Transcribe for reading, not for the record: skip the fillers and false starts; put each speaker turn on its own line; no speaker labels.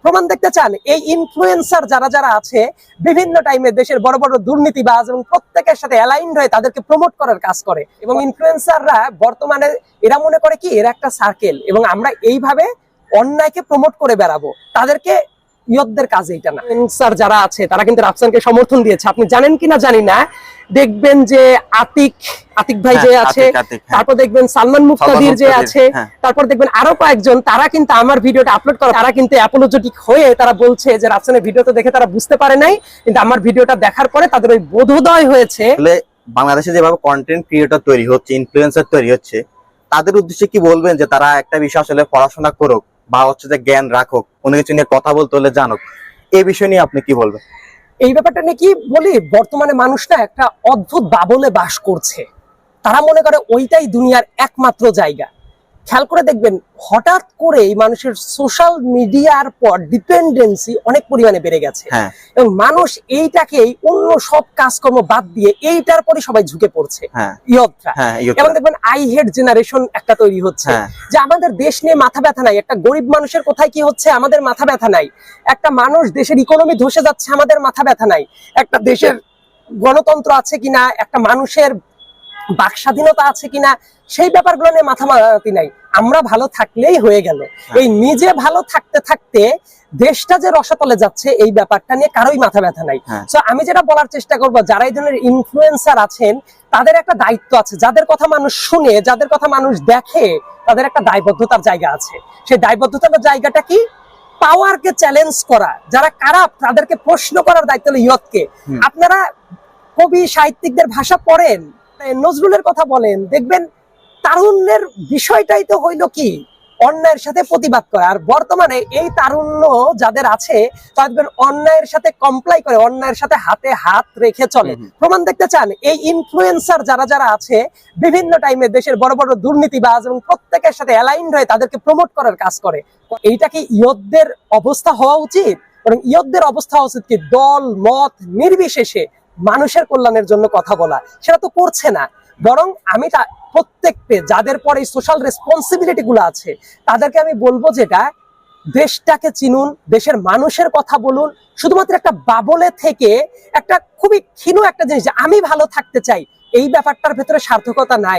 প্রমাণ দেখতে চান? এই ইনফ্লুয়েন্সার যারা যারা আছে বিভিন্ন টাইমে দেশের বড় বড় দুর্নীতিবাজ এবং প্রত্যেকের সাথে অ্যালাইন্ড হয়ে তাদেরকে প্রমোট করার কাজ করে। এবং ইনফ্লুয়েন্সাররা বর্তমানে এরা মনে করে কি এরা একটা সার্কেল, এবং আমরা এইভাবে অন্যায়কে প্রমোট করে বেড়াবো। তাদেরকে ইয়তদের কাজ এইটা না। ইনফ্লুয়েন্সার যারা আছে তারা কিন্তু রাফসানকে সমর্থন দিয়েছে, আপনি জানেন কিনা জানি না। দেখবেন যে আতিক ভাই যে আছে, তারপর দেখবেন সালমান মুক্তাদির যে আছে, তারপর দেখবেন আরো কয়েকজন, তারা কিন্তু আমার ভিডিওটা আপলোড করে তারা কিন্তু অ্যাপোলজেটিক হয়ে তারা বলছে যে রাফসানের ভিডিওটা দেখে তারা বুঝতে পারে নাই, কিন্তু আমার ভিডিওটা দেখার পরে তাদের ওই বোধোদয় হয়েছে।
বাংলাদেশে যেভাবে কন্টেন্ট ক্রিয়েটর তৈরি হচ্ছে, ইনফ্লুয়েন্সার তৈরি হচ্ছে, তাদের উদ্দেশ্যে কি বলবেন যে তারা একটা বিষয় আসলে পড়াশোনা করুক বা হচ্ছে যে জ্ঞান রাখুক, কোনো কিছু নিয়ে কথা বলতে হলে জানুক, এই বিষয় নিয়ে আপনি কি বলবেন?
এই ব্যাপারটা নিয়ে কি বলি, বর্তমানে মানুষটা একটা অদ্ভুত বাবলে বাস করছে। তারা মনে করে ওইটাই দুনিয়ার একমাত্র জায়গা। খেয়াল করে দেখবেন হঠাৎ করে মানুষের সোশ্যাল মিডিয়ার পর ডিপেন্ডেন্সি অনেক পরিমাণে বেড়ে গেছে, এবং মানুষ এইটাকেই অন্য সব কাজকর্ম বাদ দিয়ে এইটার পরে সবাই ঝুঁকে পড়ছে। এবং দেখবেন আই হেট জেনারেশন একটা তৈরি হচ্ছে, যে আমাদের দেশ নিয়ে মাথা ব্যথা নাই। একটা গরিব মানুষের কোথায় কি হচ্ছে আমাদের মাথা ব্যথা নাই। একটা মানুষ দেশের ইকোনমি ধসে যাচ্ছে আমাদের মাথা ব্যথা নাই। একটা দেশের গণতন্ত্র আছে কিনা, একটা মানুষের বাক স্বাধীনতা আছে কিনা, সেই ব্যাপারগুলো নিয়ে মাথা মারামারি নাই। আমরা ভালো থাকলেই হয়ে গেল। এই নিজে ভালো থাকতে থাকতে দেশটা যে রসাতলে যাচ্ছে এই ব্যাপারটা নিয়ে কারোই মাথা ব্যথা নাই। সো আমি যেটা বলার চেষ্টা করবো, যারা এই ধরনের ইনফ্লুয়েন্সার আছেন তাদের একটা দায়িত্ব আছে। যাদের কথা মানুষ শুনে, যাদের কথা মানুষ দেখে, তাদের একটা দায়বদ্ধতার জায়গা আছে। সেই দায়বদ্ধতার জায়গাটা কি? পাওয়ারকে চ্যালেঞ্জ করা। যারা খারাপ তাদেরকে প্রশ্ন করার দায়িত্ব হলো ইয়তকে। আপনারা কবি সাহিত্যিকদের ভাষা পড়েন, নজরুলের কথা বলেন, দেখবেন তারুণ্যের বিষয়টাই তো হইল কি অন্যায়ের সাথে প্রতিবাদ করে। আর বর্তমানে এই তারুণ্য যাদের আছে তাদের অন্যায়ের সাথে কমপ্লাই করে, অন্যায়ের সাথে হাতে হাত রেখে চলে। প্রমাণ দেখতে চান? এই ইনফ্লুয়েন্সার যারা যারা আছে বিভিন্ন টাইমে দেশের বড় বড় দুর্নীতিবাজ এবং প্রত্যেকের সাথে অ্যালাইন্ড হয়ে তাদেরকে প্রমোট করার কাজ করে। এইটা কি ইয়তদের অবস্থা হওয়া উচিত? এবং ইয়তদের অবস্থা হওয়া উচিত কি দল মত নির্বিশেষে মানুষের কল্যাণের জন্য কথা বলা। সেটা তো করছে না। বরং আমি প্রত্যেককে যাদের পরে সোশ্যাল রেসপন্সিবিলিটি গুলো আছে তাদেরকে আমি বলবো, যেটা দেশটাকে চিনুন, দেশের মানুষের কথা বলুন। শুধুমাত্র একটা বাবলে থেকে একটা খুবই ক্ষীণ একটা জিনিস যে আমি ভালো থাকতে চাই, এই ব্যাপারটার ভেতরে সার্থকতা নাই।